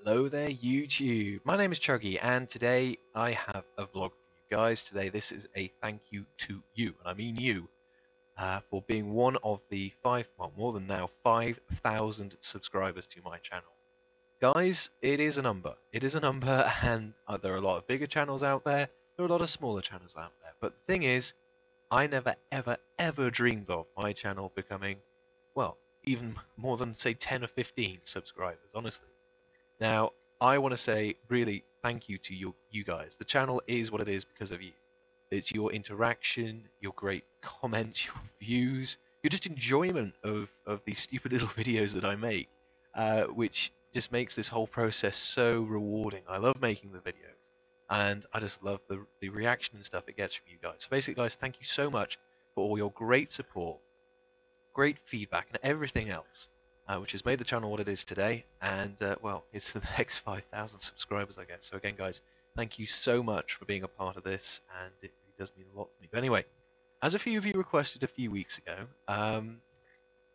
Hello there, YouTube. My name is Chuggy, and today I have a vlog for you guys. Today, this is a thank you to you, and I mean you, for being one of the more than now 5,000 subscribers to my channel. Guys, it is a number. It is a number, and there are a lot of bigger channels out there. There are a lot of smaller channels out there. But the thing is, I never, ever, ever dreamed of my channel becoming, well, even more than, say, 10 or 15 subscribers, honestly. Now, I want to say really thank you to you guys. The channel is what it is because of you. It's your interaction, your great comments, your views, your just enjoyment of these stupid little videos that I make, which just makes this whole process so rewarding. I love making the videos, and I just love the reaction and stuff it gets from you guys. So basically, guys, thank you so much for all your great support, great feedback, and everything else, which has made the channel what it is today. And well, it's the next 5,000 subscribers, I guess. So again, guys, thank you so much for being a part of this, and it really does mean a lot to me. But anyway, as a few of you requested a few weeks ago,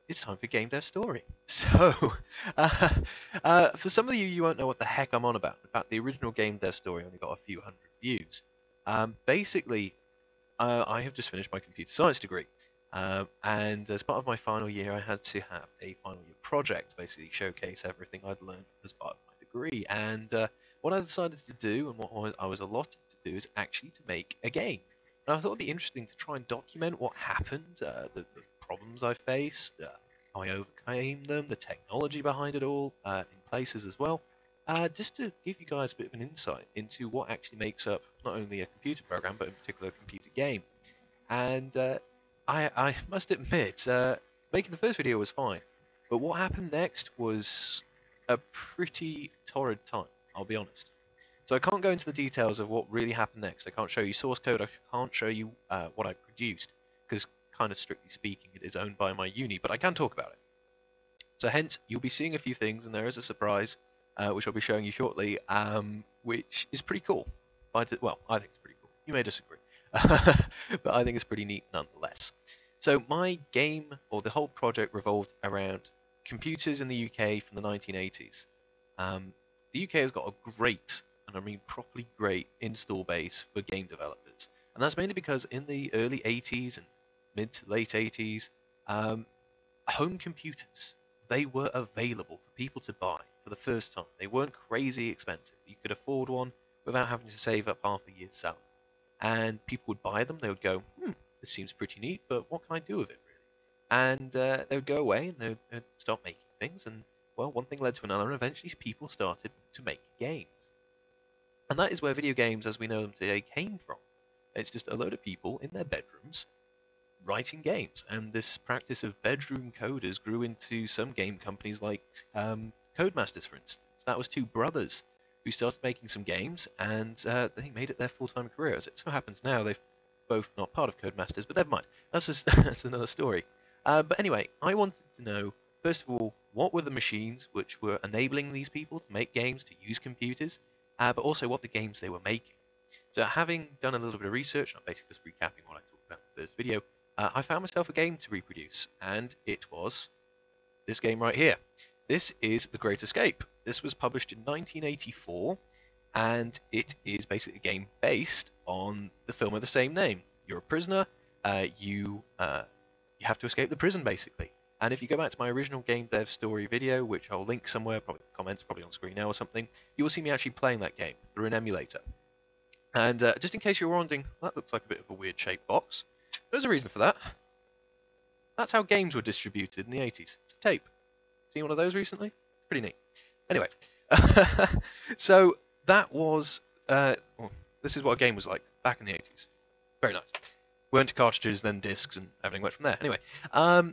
it's time for Game Dev Story. So, for some of you won't know what the heck I'm on about. In fact, the original Game Dev Story only got a few hundred views. Basically, I have just finished my computer science degree. And as part of my final year, I had to have a final year project, basically showcase everything I'd learned as part of my degree. And what I decided to do, and what I was allotted to do, is actually to make a game. And I thought it'd be interesting to try and document what happened, the problems I faced, how I overcame them, the technology behind it all, in places as well. Just to give you guys a bit of an insight into what actually makes up not only a computer program, but in particular a computer game. And I must admit, making the first video was fine, but what happened next was a pretty torrid time, I'll be honest. So I can't go into the details of what really happened next. I can't show you source code, I can't show you what I produced, because kind of strictly speaking it is owned by my uni, but I can talk about it. So hence, you'll be seeing a few things, and there is a surprise, which I'll be showing you shortly, which is pretty cool. Well, I think it's pretty cool. You may disagree. But I think it's pretty neat nonetheless. So my game, or the whole project, revolved around computers in the UK from the 1980s. The UK has got a great, and I mean properly great, install base for game developers. And that's mainly because in the early 80s and mid to late 80s, home computers, they were available for people to buy for the first time. They weren't crazy expensive. You could afford one without having to save up half a year's salary. And people would buy them. They would go, this seems pretty neat, but what can I do with it, really? And they would go away and they would start making things. And, well, one thing led to another, and eventually people started to make games. And that is where video games, as we know them today, came from. It's just a load of people in their bedrooms writing games. And this practice of bedroom coders grew into some game companies like Codemasters, for instance. That was two brothers who started making some games, and they made it their full-time career. As it so happens now, they've both not part of Codemasters, but never mind. That's another story. But anyway, I wanted to know, first of all, what were the machines which were enabling these people to make games, to use computers, but also what the games they were making. So having done a little bit of research, I'm basically just recapping what I talked about in the first video, I found myself a game to reproduce, and it was this game right here. This is The Great Escape. This was published in 1984, and it is basically a game based on the film of the same name. You're a prisoner, you have to escape the prison, basically. And if you go back to my original Game Dev Story video, which I'll link somewhere, probably comments, probably on screen now or something, you will see me actually playing that game through an emulator. And just in case you're wondering, that looks like a bit of a weird shaped box. There's a reason for that. That's how games were distributed in the 80s. It's a tape. Seen one of those recently? Pretty neat. Anyway, so that was, well, this is what a game was like back in the 80s. Very nice. We went to cartridges, then discs, and everything went from there. Anyway,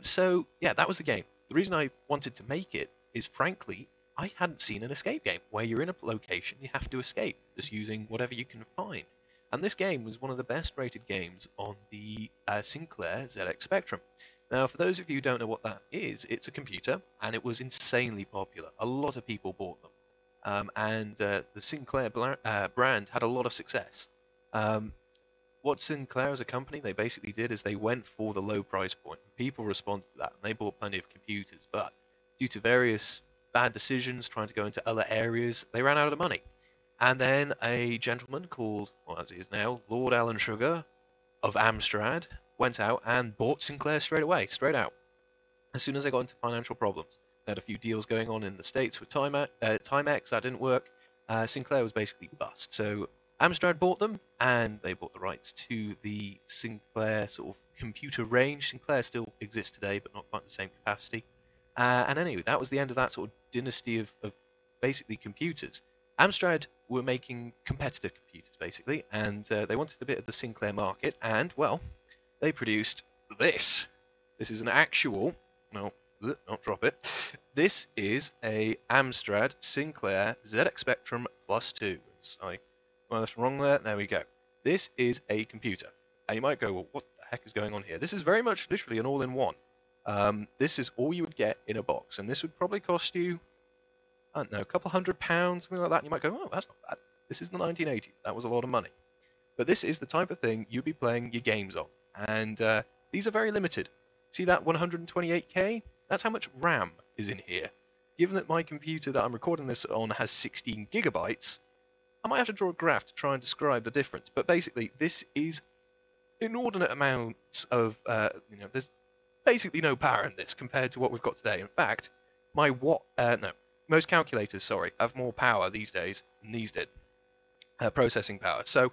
so yeah, that was the game. The reason I wanted to make it is, frankly, I hadn't seen an escape game where you're in a location, you have to escape, just using whatever you can find. And this game was one of the best rated games on the Sinclair ZX Spectrum. Now, for those of you who don't know what that is, it's a computer, and it was insanely popular. A lot of people bought them. And the Sinclair brand had a lot of success. What Sinclair as a company, they basically did is they went for the low price point. People responded to that, and they bought plenty of computers. But due to various bad decisions, trying to go into other areas, they ran out of money. And then a gentleman called, well, as he is now, Lord Alan Sugar of Amstrad, went out and bought Sinclair straight away, straight out. As soon as they got into financial problems, they had a few deals going on in the States with Timex, that didn't work. Sinclair was basically bust. So Amstrad bought them, and they bought the rights to the Sinclair sort of computer range. Sinclair still exists today, but not quite the same capacity. And anyway, that was the end of that sort of dynasty of basically computers. Amstrad were making competitor computers, basically, and they wanted a bit of the Sinclair market, and, well, they produced this. This is an actual, no, don't drop it. This is a Amstrad Sinclair ZX Spectrum Plus 2. Well, that's wrong there. There we go. This is a computer. And you might go, well, what the heck is going on here? This is very much literally an all-in-one. This is all you would get in a box, and this would probably cost you, I don't know, a couple £100, something like that. And you might go, oh, that's not bad. This is the 1980s. That was a lot of money. But this is the type of thing you'd be playing your games on. And these are very limited. See that 128K? That's how much RAM is in here. Given that my computer that I'm recording this on has 16 gigabytes, I might have to draw a graph to try and describe the difference. But basically, this is inordinate amounts of, there's basically no power in this compared to what we've got today. In fact, most calculators, have more power these days than these did. Processing power. So,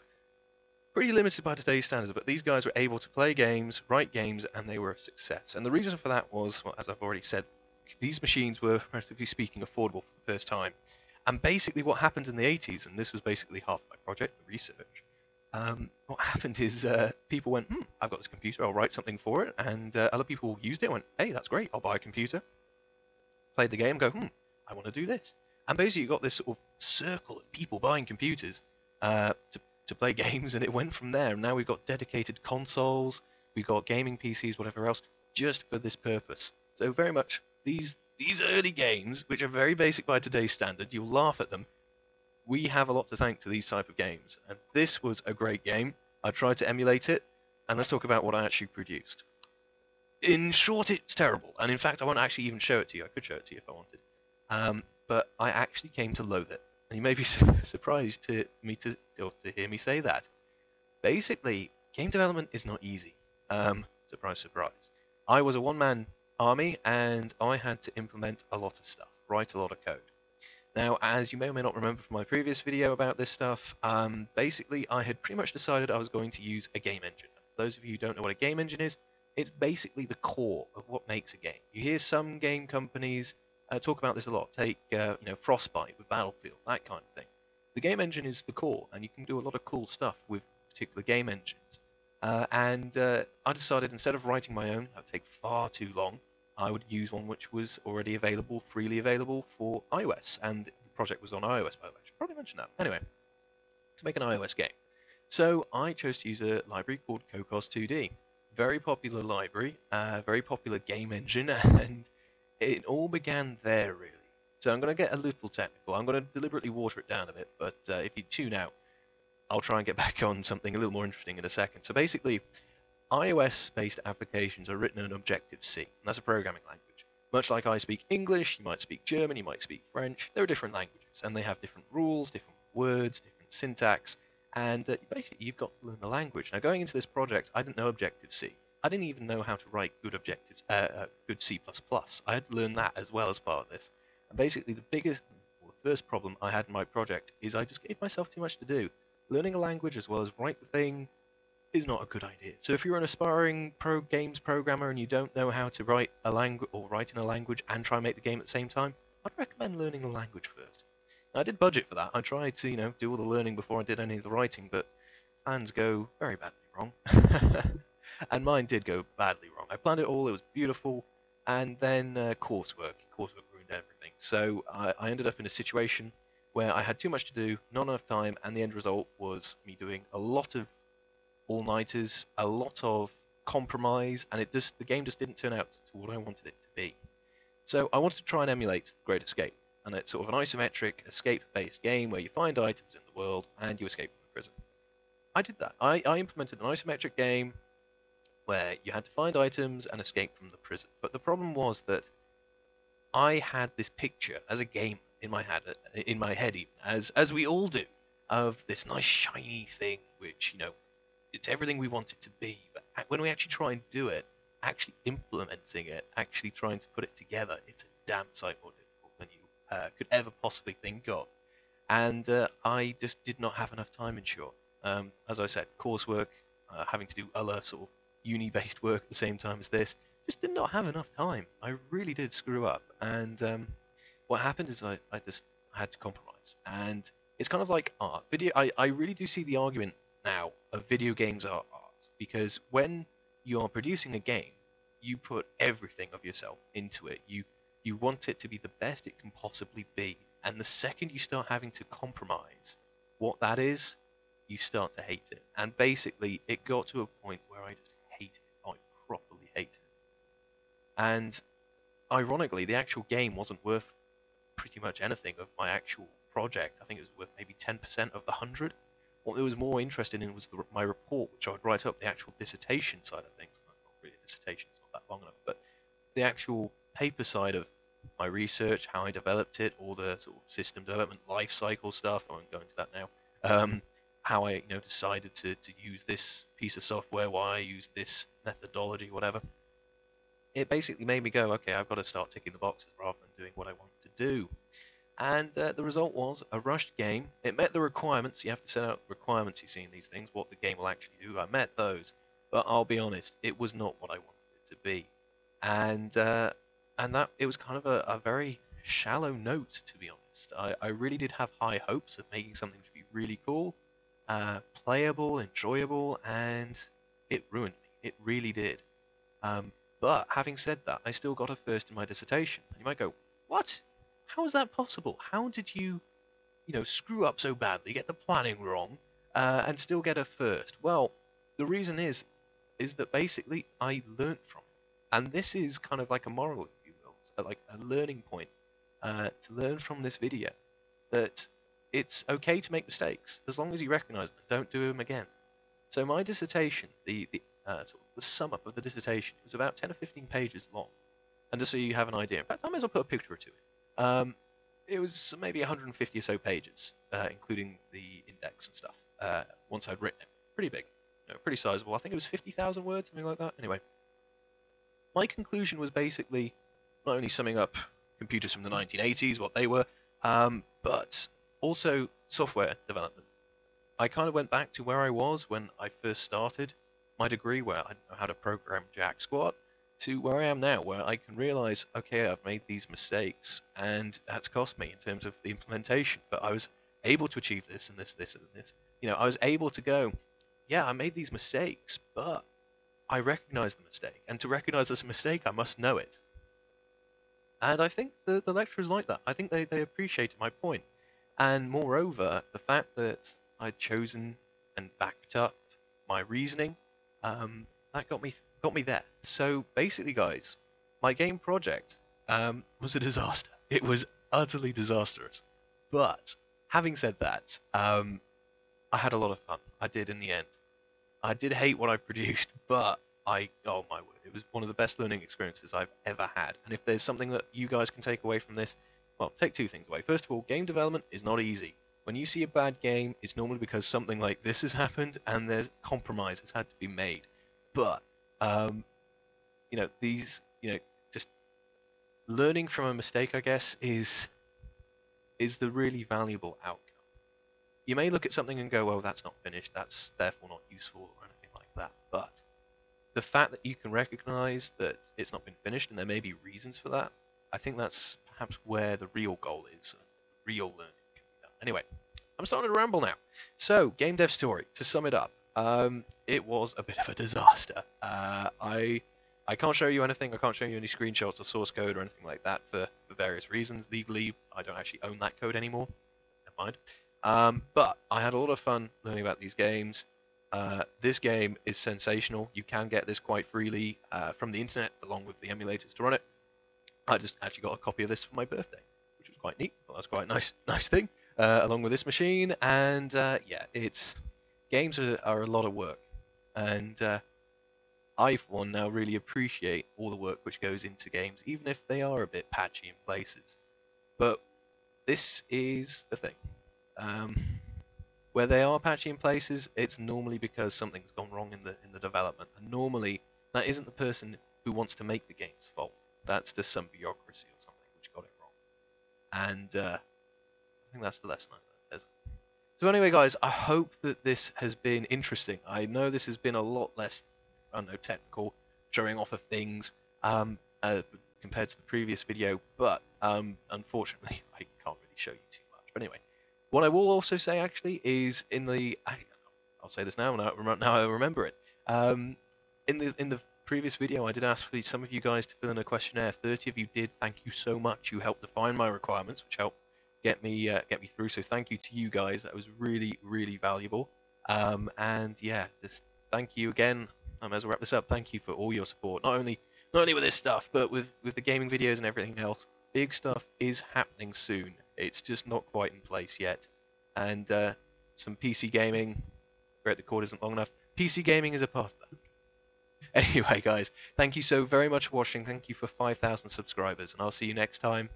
pretty limited by today's standards, but these guys were able to play games, write games, and they were a success. And the reason for that was, well, as I've already said, these machines were, relatively speaking, affordable for the first time. And basically what happened in the 80s, and this was basically half my project, the research, what happened is people went, I've got this computer, I'll write something for it, and other people used it and went, hey, that's great, I'll buy a computer. Played the game, go, I want to do this. And basically you got this sort of circle of people buying computers to play games, and it went from there. And now we've got dedicated consoles, we've got gaming PCs, whatever else, just for this purpose. So very much these early games, which are very basic by today's standard, you'll laugh at them. We have a lot to thank to these type of games, and this was a great game. I tried to emulate it, and let's talk about what I actually produced. In short, it's terrible, and in fact, I won't actually even show it to you. I could show it to you if I wanted, but I actually came to loathe it. And you may be surprised to hear me say that. Basically, game development is not easy. Surprise, surprise. I was a one-man army, and I had to implement a lot of stuff, write a lot of code. Now, as you may or may not remember from my previous video about this stuff, basically I had pretty much decided I was going to use a game engine. For those of you who don't know what a game engine is, it's basically the core of what makes a game. You hear some game companies talk about this a lot. Take Frostbite with Battlefield, that kind of thing. The game engine is the core, and you can do a lot of cool stuff with particular game engines. I decided instead of writing my own, that would take far too long, I would use one which was already available, freely available for iOS, and the project was on iOS, by the way. I should probably mention that. Anyway, to make an iOS game. So I chose to use a library called Cocos2D. Very popular library, very popular game engine, and it all began there, really. So I'm going to get a little technical. I'm going to deliberately water it down a bit, but if you tune out, I'll try and get back on something a little more interesting in a second. So basically, iOS-based applications are written in Objective-C, and that's a programming language. Much like I speak English, you might speak German, you might speak French. There are different languages, and they have different rules, different words, different syntax, and basically you've got to learn the language. Now, going into this project, I didn't know Objective-C. I didn't even know how to write good good C++. I had to learn that as well as part of this. And basically, the first problem I had in my project is I just gave myself too much to do. Learning a language as well as write the thing is not a good idea. So if you're an aspiring games programmer and you don't know how to write a language or write in a language and try and make the game at the same time, I'd recommend learning the language first. Now, I did budget for that. I tried to, do all the learning before I did any of the writing, but plans go very badly wrong. And mine did go badly wrong. I planned it all, it was beautiful, and then coursework ruined everything. So I ended up in a situation where I had too much to do, not enough time, and the end result was me doing a lot of all-nighters, a lot of compromise, and the game just didn't turn out to what I wanted it to be. So I wanted to try and emulate Great Escape, and it's sort of an isometric, escape-based game where you find items in the world and you escape from the prison. I did that. I implemented an isometric game where you had to find items and escape from the prison. But the problem was that I had this picture as a game in my head, even, as we all do, of this nice shiny thing, which it's everything we want it to be. But when we actually try and do it, actually implementing it, actually trying to put it together, it's a damn sight more difficult than you could ever possibly think of. And I just did not have enough time in short. As I said, coursework, having to do other sort of uni-based work at the same time as this, just did not have enough time. I really did screw up, and what happened is I just had to compromise. And it's kind of like art. I really do see the argument now of video games are art, because when you are producing a game, you put everything of yourself into it. You want it to be the best it can possibly be. And the second you start having to compromise what that is, you start to hate it. And basically, it got to a point where I just hated it. I properly hated it. And ironically, the actual game wasn't worth pretty much anything of my actual project. I think it was worth maybe 10% of the 100. What I was more interested in was my report, which I would write up the actual dissertation side of things. Well, it's not really a dissertation, it's not that long enough, but the actual paper side of my research, how I developed it, all the sort of system development life cycle stuff. I won't go into that now. How I decided to use this piece of software, why I used this methodology, whatever. It basically made me go, okay, I've got to start ticking the boxes rather than doing what I want to do. And the result was a rushed game. It met the requirements. You have to set out requirements you see in these things, what the game will actually do. I met those, but I'll be honest, it was not what I wanted it to be. And that it was kind of a very shallow note, to be honest. I really did have high hopes of making something to be really cool, playable, enjoyable, and it ruined me. It really did. But having said that, I still got a first in my dissertation. And you might go, what? How is that possible? How did you, screw up so badly, get the planning wrong, and still get a first? Well, the reason is that basically I learnt from it. And this is kind of like a moral, if you will, so like a learning point to learn from this video, that it's okay to make mistakes as long as you recognize them and don't do them again. So my dissertation, sort of the sum up of the dissertation, was about 10 or 15 pages long. And just so you have an idea, in fact, I may as well put a picture or two in. It was maybe 150 or so pages, including the index and stuff, once I'd written it. Pretty big, pretty sizable. I think it was 50,000 words, something like that. Anyway, my conclusion was basically not only summing up computers from the 1980s, what they were, but also software development. I kind of went back to where I was when I first started my degree, where I didn't know how to program jack squat, to where I am now, where I can realize, okay, I've made these mistakes, and that's cost me in terms of the implementation, but I was able to achieve this and this, this, and this. I was able to go, yeah, I made these mistakes, but I recognize the mistake, and to recognize this mistake, I must know it. And I think the lecturers like that. I think they appreciated my point. And moreover, the fact that I'd chosen and backed up my reasoning, that got me there. So basically, guys, my game project was a disaster. It was utterly disastrous. But having said that, I had a lot of fun. I did in the end. I did hate what I produced, but oh my word, it was one of the best learning experiences I've ever had. And if there's something that you guys can take away from this, well, take two things away. First of all, game development is not easy. When you see a bad game, it's normally because something like this has happened and there's compromise has had to be made. But just learning from a mistake, I guess, is the really valuable outcome. You may look at something and go, well, that's not finished, that's therefore not useful or anything like that. But the fact that you can recognize that it's not been finished and there may be reasons for that, I think that's perhaps where the real goal is, real learning can be done. Anyway, I'm starting to ramble now. So, game dev story, to sum it up. It was a bit of a disaster. I can't show you anything, I can't show you any screenshots or source code or anything like that for various reasons. Legally, I don't actually own that code anymore. Never mind. But I had a lot of fun learning about these games. This game is sensational. You can get this quite freely from the internet, along with the emulators to run it. I just actually got a copy of this for my birthday, which was quite neat. Well, that's quite a nice thing, along with this machine. And yeah, games are a lot of work, and I, for one, now really appreciate all the work which goes into games, even if they are a bit patchy in places. But this is the thing. Um, where they are patchy in places, it's normally because something's gone wrong in the development, and normally that isn't the person who wants to make the game's fault. That's just some bureaucracy or something which got it wrong. And I think that's the lesson I learned. So anyway, guys, I hope that this has been interesting. I know this has been a lot less, I don't know, technical, showing off of things compared to the previous video, but unfortunately, I can't really show you too much. But anyway, what I will also say actually is I'll say this now. Now I remember it. In the previous video, I did ask for some of you guys to fill in a questionnaire. 30 of you did. Thank you so much. You helped define my requirements, which helped get me through. So thank you to you guys. That was really, really valuable. And yeah, just thank you again. I might as well wrap this up. Thank you for all your support. Not only with this stuff, but with the gaming videos and everything else. Big stuff is happening soon. It's just not quite in place yet. And some PC gaming. Great, the cord isn't long enough. PC gaming is a part of that. Anyway, guys, thank you so very much for watching. Thank you for 5,000 subscribers, and I'll see you next time.